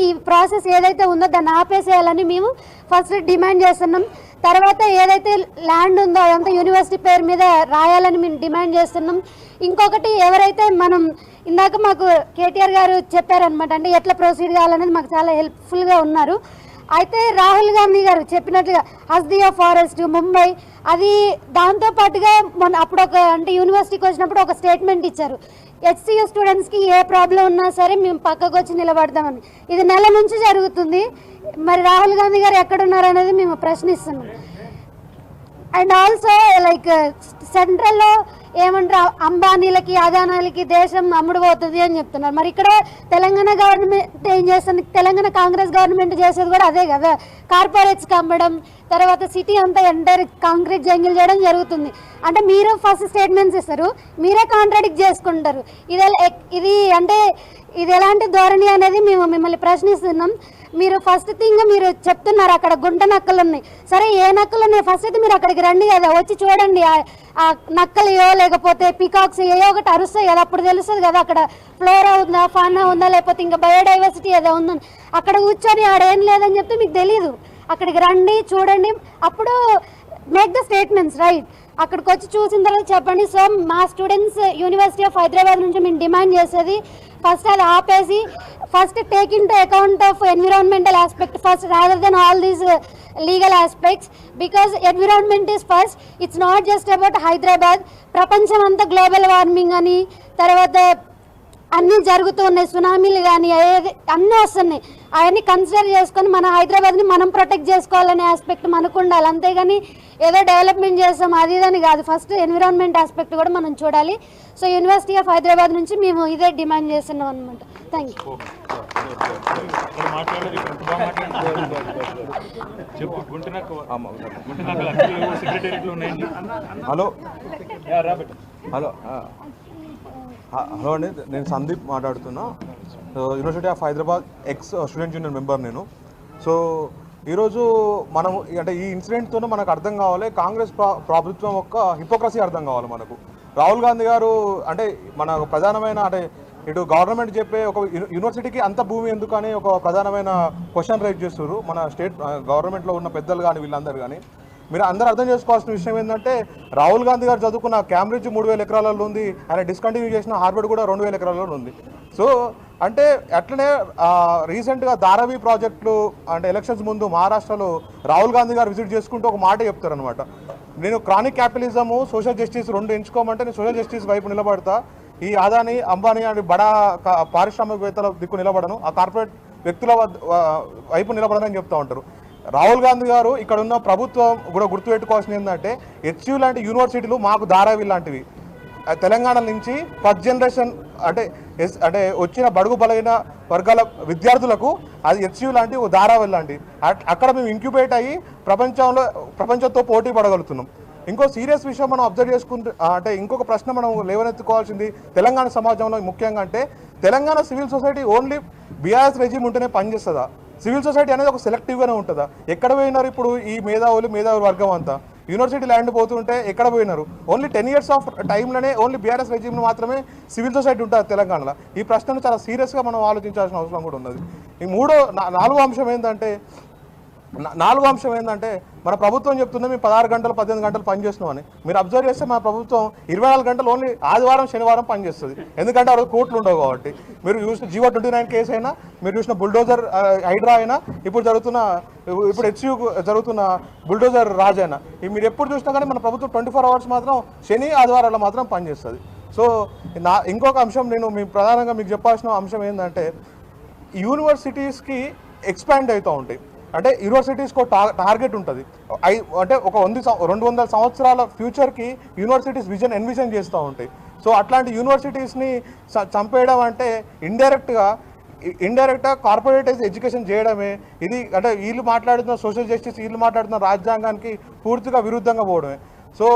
ఈ ప్రాసెస్ ఏదైతే ఉందో దాన్ని ఆపేసేయాలని మేము ఫస్ట్ డిమాండ్ చేస్తున్నాం. తర్వాత ఏదైతే ల్యాండ్ ఉందో అదంతా యూనివర్సిటీ పేరు మీద రాయాలని మేము డిమాండ్ చేస్తున్నాం. ఇంకొకటి ఎవరైతే మనం ఇందాక మాకు కేటీఆర్ గారు చెప్పారనమాట, అంటే ఎట్లా ప్రొసీడ్ కావాలనేది మాకు చాలా హెల్ప్ఫుల్గా ఉన్నారు. అయితే రాహుల్ గాంధీ గారు చెప్పినట్లుగా హస్దియా ఫారెస్ట్ ముంబై అది దాంతోపాటుగా అప్పుడు అంటే యూనివర్సిటీకి వచ్చినప్పుడు ఒక స్టేట్మెంట్ ఇచ్చారు, హెచ్సియూ స్టూడెంట్స్కి ఏ ప్రాబ్లం ఉన్నా సరే మేము పక్కకు వచ్చి నిలబడతామని. ఇది నెల నుంచి జరుగుతుంది. మరి రాహుల్ గాంధీ గారు ఎక్కడున్నారు అనేది మేము ప్రశ్నిస్తున్నాం. అండ్ ఆల్సో లైక్ సెంట్రల్లో ఏమంటారు అంబానీలకి అదానాలకి దేశం అమ్ముడుపోతుంది అని చెప్తున్నారు. మరి ఇక్కడ తెలంగాణ గవర్నమెంట్ ఏం చేస్తుంది? తెలంగాణ కాంగ్రెస్ గవర్నమెంట్ చేసేది కూడా అదే కదా, కార్పొరేట్స్కి అమ్మడం, తర్వాత సిటీ అంతా ఎంటైర్ కాంక్రీట్ జంగిల్ చేయడం జరుగుతుంది. అంటే మీరు ఫస్ట్ స్టేట్మెంట్స్ ఇస్తారు, మీరే కాంట్రాడిక్ట్ చేసుకుంటారు. ఇది ఎలాంటి ధోరణి అనేది మేము మిమ్మల్ని ప్రశ్నిస్తున్నాం. మీరు ఫస్ట్ థింగ్ మీరు చెప్తున్నారు అక్కడ గుంట నక్కలు ఉన్నాయి. సరే ఏ నక్కలు ఉన్నాయి ఫస్ట్ అయితే మీరు అక్కడికి రండి కదా, వచ్చి చూడండి. ఆ నక్కలు లేకపోతే పికాక్స్ ఒకటి అరుస్తాయి కదా, అప్పుడు తెలుస్తుంది కదా అక్కడ ఫ్లోరా ఉందా, ఫానా ఉందా, లేకపోతే ఇంకా బయోడైవర్సిటీ ఏదో ఉందని. అక్కడ కూర్చొని ఆడేం లేదని చెప్తే మీకు తెలీదు. అక్కడికి రండి, చూడండి, అప్పుడు మేక్ ద స్టేట్మెంట్స్ రైట్. అక్కడికి వచ్చి చూసిన తర్వాత చెప్పండి. సో మా స్టూడెంట్స్ యూనివర్సిటీ ఆఫ్ హైదరాబాద్ నుంచి మేము డిమాండ్ చేసేది ఫస్ట్ అది ఆపేసి first take in to account of environmental aspect first rather than all these legal aspects, because environment is first. It's not just about Hyderabad, ప్రపంచం అంతా గ్లోబల్ వార్మింగ్ అని తర్వాత అన్నీ జరుగుతూ ఉన్నాయి, సునామీలు కానీ అన్నీ వస్తున్నాయి. అవన్నీ కన్సిడర్ చేసుకొని మన హైదరాబాద్ని మనం ప్రొటెక్ట్ చేసుకోవాలనే ఆస్పెక్ట్ మనకు ఉండాలి. అంతేగాని ఏదో డెవలప్మెంట్ చేస్తాం అది ఇదని కాదు, ఫస్ట్ ఎన్విరాన్మెంట్ ఆస్పెక్ట్ కూడా మనం చూడాలి. సో యూనివర్సిటీ ఆఫ్ హైదరాబాద్ నుంచి మేము ఇదే డిమాండ్ చేస్తున్నాం అనమాట. Thank you. Hello hello hello అండి, నేను సందీప్ మాట్లాడుతున్నా. University of Hyderabad X student union member నేను. సో ఈరోజు మనం అంటే ఈ ఇన్సిడెంట్తో మనకు అర్థం కావాలి కాంగ్రెస్ ప్రభుత్వం యొక్క హిపోక్రసీ అర్థం కావాలి మనకు. రాహుల్ గాంధీ గారు అంటే మన ప్రధానమైన అంటే ఇటు గవర్నమెంట్ చెప్పే ఒక యూనివర్సిటీకి అంత భూమి ఎందుకు అని ఒక ప్రధానమైన క్వశ్చన్ రైజ్ చేస్తారు మన స్టేట్ గవర్నమెంట్లో ఉన్న పెద్దలు కానీ వీళ్ళందరూ కానీ. మీరు అందరూ అర్థం చేసుకోవాల్సిన విషయం ఏంటంటే రాహుల్ గాంధీ గారు చదువుకున్న క్యాంబ్రిడ్జ్ 3000 ఎకరాలలో ఉంది, ఆయన డిస్కంటిన్యూ చేసిన హార్వర్డ్ కూడా 2000 ఎకరాలలో ఉంది. సో అంటే అట్లనే రీసెంట్గా ధారావి ప్రాజెక్టులు అంటే ఎలక్షన్స్ ముందు మహారాష్ట్రలో రాహుల్ గాంధీ గారు విజిట్ చేసుకుంటూ ఒక మాట చెప్తారనమాట, నేను క్రానిక్ క్యాపిటలిజము సోషల్ జస్టిస్ రెండు ఎంచుకోమంటే నేను సోషల్ జస్టిస్ వైపు నిలబడతా, ఈ అదాని అంబానీ అని బడా పారిశ్రామికవేత్తల దిక్కు నిలబడను, ఆ కార్పొరేట్ వ్యక్తుల వైపు నిలబడనని చెప్తూ ఉంటారు. రాహుల్ గాంధీ గారు ఇక్కడ ఉన్న ప్రభుత్వం కూడా గుర్తుపెట్టుకోవాల్సింది ఏంటంటే హెచ్యూ లాంటి యూనివర్సిటీలు మాకు ధారావి లాంటివి తెలంగాణ నుంచి ఫస్ట్ జనరేషన్ అంటే వచ్చిన బడుగు బలైన వర్గాల విద్యార్థులకు అది హెచ్యూ లాంటి ఓ ధారావి లాంటి అక్కడ మేము ఇంక్యుబేట్ అయ్యి ప్రపంచంతో పోటీ పడగలుగుతున్నాం. ఇంకో సీరియస్ విషయం మనం అబ్జర్వ్ చేసుకుంటే అంటే ఇంకొక ప్రశ్న మనం లేవనెత్తుకోవాల్సింది తెలంగాణ సమాజంలో ముఖ్యంగా అంటే Telangana civil society only BRS regime ఉంటేనే పనిచేస్తుందా? సివిల్ సొసైటీ అనేది ఒక సెలెక్టివ్గానే ఉంటుందా? ఎక్కడ పోయినారు ఇప్పుడు ఈ మేధావులు వర్గం అంతా? యూనివర్సిటీ ల్యాండ్ పోతుంటే ఎక్కడ పోయినారు? ఓన్లీ 10 years ఆఫ్ టైంలోనే ఓన్లీ బీఆర్ఎస్ రెజీమ్లో మాత్రమే సివిల్ సొసైటీ ఉంటుంది తెలంగాణలో. ఈ ప్రశ్నను చాలా సీరియస్గా మనం ఆలోచించాల్సిన అవసరం కూడా ఉన్నది. ఈ నాలుగో అంశం ఏంటంటే మన ప్రభుత్వం చెప్తుంది మేము 16 గంటలు 18 గంటలు పనిచేస్తున్నామని. మీరు అబ్జర్వ్ చేస్తే మన ప్రభుత్వం 24 గంటలు ఓన్లీ ఆదివారం శనివారం పనిచేస్తుంది, ఎందుకంటే ఆ రోజు కోర్టులు ఉండవు కాబట్టి. మీరు చూసిన జీవో 29 కేసు అయినా, మీరు చూసిన బుల్డోజర్ హైడ్రా అయినా, ఇప్పుడు హెచ్యూ జరుగుతున్న బుల్డోజర్ రాజ్ అయినా, మీరు ఎప్పుడు చూసినా కానీ మన ప్రభుత్వం 24 hours మాత్రం శని ఆదివారాల్లో మాత్రం పనిచేస్తుంది. సో ఇంకొక అంశం మీ ప్రధానంగా మీకు చెప్పాల్సిన అంశం ఏంటంటే యూనివర్సిటీస్కి ఎక్స్పాండ్ అవుతూ ఉంటాయి. అంటే యూనివర్సిటీస్కి టార్గెట్ ఉంటుంది, అంటే ఒక 200 సంవత్సరాల ఫ్యూచర్కి యూనివర్సిటీస్ ఎన్విజన్ చేస్తూ ఉంటాయి. సో అట్లాంటి యూనివర్సిటీస్ని చంపేయడం అంటే ఇండైరెక్ట్గా కార్పొరేటైజ్ ఎడ్యుకేషన్ చేయడమే. ఇది అంటే వీళ్ళు మాట్లాడుతున్న సోషల్ జస్టిస్, వీళ్ళు మాట్లాడుతున్న రాజ్యాంగానికి పూర్తిగా విరుద్ధంగా పోవడమే. సో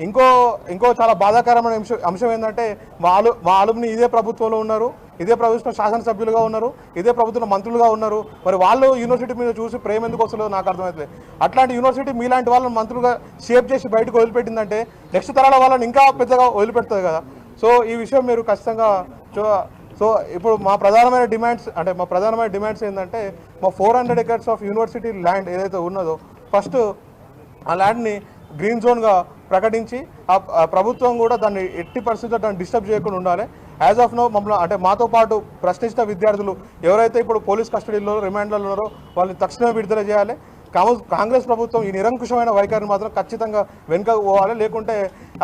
ఇంకో చాలా బాధాకరమైన అంశం ఏంటంటే మా ఆలుమ్ని ఇదే ప్రభుత్వంలో ఉన్నారు, ఇదే ప్రభుత్వం శాసనసభ్యులుగా ఉన్నారు, ఇదే ప్రభుత్వంలో మంత్రులుగా ఉన్నారు. మరి వాళ్ళు యూనివర్సిటీ మీద చూసి ప్రేమ ఎందుకు వస్తుందో నాకు అర్థమవుతుంది. అట్లాంటి యూనివర్సిటీ మీలాంటి వాళ్ళని మంత్రులుగా షేప్ చేసి బయటకు వదిలిపెట్టిందంటే నెక్స్ట్ తరాల వాళ్ళని ఇంకా పెద్దగా వదిలిపెడుతుంది కదా. సో ఈ విషయం మీరు ఖచ్చితంగా సో ఇప్పుడు మా ప్రధానమైన డిమాండ్స్ ఏంటంటే మా 400 acres ఆఫ్ యూనివర్సిటీ ల్యాండ్ ఏదైతే ఉన్నదో ఫస్ట్ ఆ ల్యాండ్ని గ్రీన్ జోన్గా ప్రకటించి ఆ ప్రభుత్వం కూడా దాన్ని 80% దాన్ని డిస్టర్బ్ చేయకుండా ఉండాలి. యాజ్ ఆఫ్ నో మమ్మల్ని మాతో పాటు ప్రశ్నించిన విద్యార్థులు ఎవరైతే ఇప్పుడు పోలీస్ కస్టడీలో రిమాండ్లలో ఉన్నారో వాళ్ళని తక్షణమే విడుదల చేయాలి. కాంగ్రెస్ ప్రభుత్వం ఈ నిరంకుశమైన వైఖరిని మాత్రం ఖచ్చితంగా వెనుక పోవాలి, లేకుంటే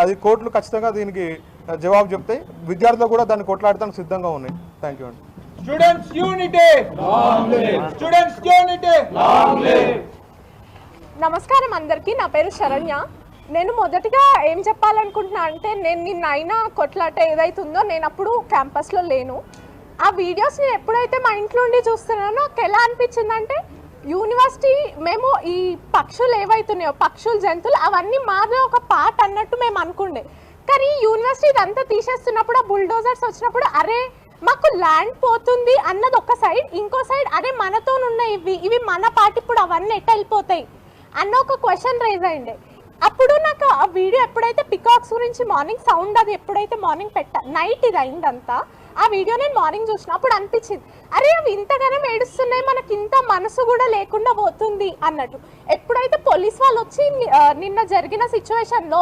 అది కోర్టులు ఖచ్చితంగా దీనికి జవాబు చెప్తాయి. విద్యార్థులు కూడా దాన్ని కొట్లాడటానికి సిద్ధంగా ఉన్నాయి. థ్యాంక్ యూ అండి. Students unity, students unity. నమస్కారం అందరికీ, నా పేరు శరణ్య. నేను మొదటిగా ఏం చెప్పాలనుకుంటున్నా అంటే నేను నిన్న అయినా కొట్లాట ఏదైతుందో నేను అప్పుడు క్యాంపస్లో లేను. ఆ వీడియోస్ నేను ఎప్పుడైతే మా ఇంట్లో ఉండి చూస్తున్నానో నాకు ఎలా అనిపించిందంటే యూనివర్సిటీ మేము ఈ పక్షులు ఏవైతున్నాయో పక్షులు జంతువులు అవన్నీ మాదే ఒక పార్ట్ అన్నట్టు మేము అనుకుండే. కానీ యూనివర్సిటీ ఇదంతా తీసేస్తున్నప్పుడు ఆ బుల్డోజర్స్ వచ్చినప్పుడు అరే మాకు ల్యాండ్ పోతుంది అన్నది ఒక సైడ్, ఇంకో సైడ్ అరే మనతో ఉన్న ఇవి మన పార్ట్ ఇప్పుడు అవన్నీ ఎట్ట వెళ్ళిపోతాయి అన్న ఒక క్వశ్చన్ రైజ్ అయింది. అప్పుడు నాకు ఆ వీడియో ఎప్పుడైతే పికాక్స్ గురించి మార్నింగ్ సౌండ్ అది ఎప్పుడైతే మార్నింగ్ నైట్ ఇది అయిందంతా ఆ వీడియో నేను మార్నింగ్ చూసిన అప్పుడు అనిపించింది అరే అవి ఇంతగానం ఏడుస్తున్నాయి, మనకి ఇంత మనసు కూడా లేకుండా పోతుంది అన్నట్టు. ఎప్పుడైతే పోలీస్ వాళ్ళు వచ్చి నిన్న జరిగిన సిచ్యువేషన్లో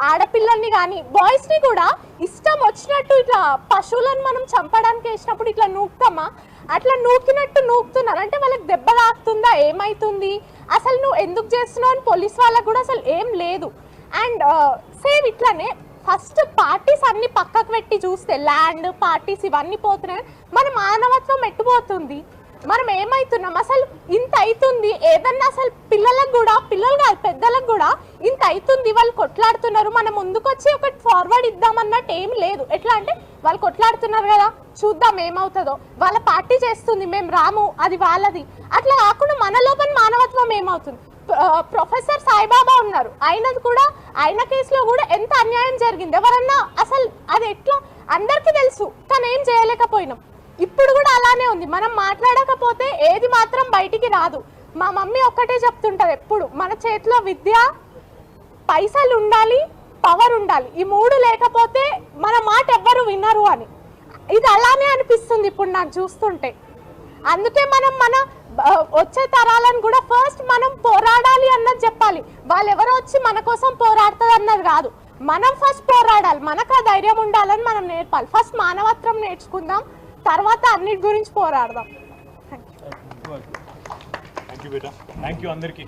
ఆడపిల్లల్ని కానీ బాయ్స్ని కూడా ఇష్టం వచ్చినట్టు ఇట్లా పశువులను మనం చంపడానికి వేసినప్పుడు ఇట్లా నూకుతామా, అట్లా నూకినట్టు నూకుతున్నారు. అంటే వాళ్ళకి దెబ్బ తాకుతుందా, ఏమవుతుంది, అసలు నువ్వు ఎందుకు చేస్తున్నావు అని పోలీస్ వాళ్ళకు కూడా అసలు ఏం లేదు. అండ్ సేమ్ ఇట్లానే ఫస్ట్ పార్టీస్ అన్ని పక్కకు పెట్టి చూస్తే ల్యాండ్ పార్టీస్ ఇవన్నీ పోతున్నాయి, మన మానవత్వం ఎట్టుపోతుంది, మనం ఏమవుతున్నాం, అసలు ఇంత అవుతుంది ఏదన్నా అసలు పిల్లలకు కూడా, పిల్లలు కాదు పెద్దలకు కూడా ఇంత అవుతుంది, వాళ్ళు కొట్లాడుతున్నారు, మనం ముందుకొచ్చి ఒకటి ఫార్వర్డ్ ఇద్దామన్నట్టు ఏం లేదు. ఎట్లా అంటే వాళ్ళు కొట్లాడుతున్నారు కదా చూద్దాం ఏమవుతుందో, వాళ్ళ పార్టీ చేస్తుంది మేము రాము అది వాళ్ళది, అట్లా కాకుండా మన లోపల మానవత్వం ఏమవుతుంది. ప్రొఫెసర్ సాయిబాబా ఉన్నారు, ఆయనది కూడా ఆయన కేసులో కూడా ఎంత అన్యాయం జరిగింది, ఎవరన్నా అసలు అది ఎట్లా అందరికీ తెలుసు కానీ ఏం చేయలేకపోయినాం. ఇప్పుడు కూడా అలానే ఉంది, మనం మాట్లాడకపోతే ఏది మాత్రం బయటికి రాదు. మా మమ్మీ ఒక్కటే చెప్తుంటారు ఎప్పుడు, మన చేతిలో విద్య, పైసలు ఉండాలి, పవర్ ఉండాలి, ఈ మూడు లేకపోతే మన మాట ఎవ్వరు వినరు అని. ఇది అలానే అనిపిస్తుంది ఇప్పుడు నాకు చూస్తుంటే. అందుకే మనం మన వచ్చే తరాలను కూడా ఫస్ట్ మనం పోరాడాలి అన్నది చెప్పాలి. వాళ్ళు ఎవరో వచ్చి మన కోసం పోరాడుతుంది అన్నది కాదు, మనం ఫస్ట్ పోరాడాలి, మనకు ఆ ధైర్యం ఉండాలని మనం నేర్పాలి. ఫస్ట్ మానవత్వం నేర్చుకుందాం, తర్వాత అన్నిటి గురించి పోరాడదాం. Thank you beta, thank you అందరికీ.